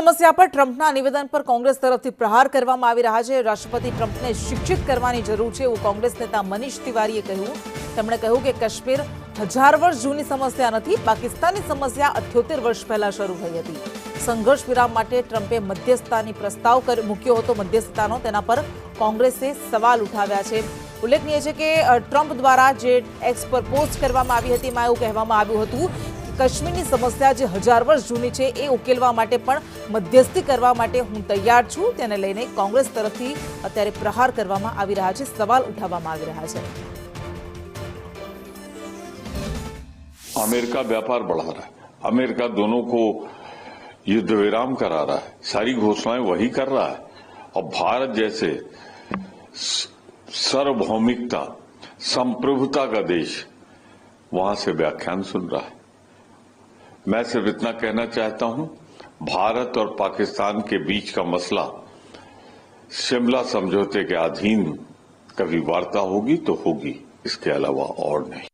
સમસ્યા પર ટ્રમ્પના નિવેદન પર કોંગ્રેસ તરફથી પ્રહાર કરવામાં આવી રહ્યા છે। રાષ્ટ્રપતિ ટ્રમ્પને શિક્ષિત કરવાની જરૂર છે એવું કોંગ્રેસ નેતા મનીષ તિવારીએ કહ્યું। તેમણે કહ્યું કે કાશ્મીર 1000 વર્ષ જૂની સમસ્યા નથી, પાકિસ્તાનની સમસ્યા 78 વર્ષ પહેલા શરૂ થઈ હતી। સંઘર્ષ વિરામ માટે ટ્રમ્પે મધ્યસ્થતાની પ્રસ્તાવ મૂક્યો હતો મધ્યસ્થતાનો, તેના પર કોંગ્રેસે સવાલ ઉઠાવ્યા છે। ઉલ્લેખનીય છે કે ટ્રમ્પ દ્વારા જે એક્સ પર પોસ્ટ કરવામાં આવી હતી એમાં એવું કહેવામાં આવ્યું હતું કે કાશ્મીરની સમસ્યા જે 1000 વર્ષ જૂની છે એ ઉકેલવા માટે પણ મધ્યસ્થી કરવા માટે હું તૈયાર છું। તેને લઈને કોંગ્રેસ તરફથી અત્યારે પ્રહાર કરવામાં આવી રહ્યા છે, સવાલ ઉઠાવવામાં આવી રહ્યા છે। अमेरिका व्यापार बढ़ा रहा है, अमेरिका दोनों को युद्ध विराम करा रहा है, सारी घोषणाएं वही कर रहा है और भारत जैसे सार्वभौमिकता संप्रभुता का देश वहां से व्याख्यान सुन रहा है। मैं सिर्फ इतना कहना चाहता हूं, भारत और पाकिस्तान के बीच का मसला शिमला समझौते के अधीन कभी वार्ता होगी तो होगी, इसके अलावा और नहीं।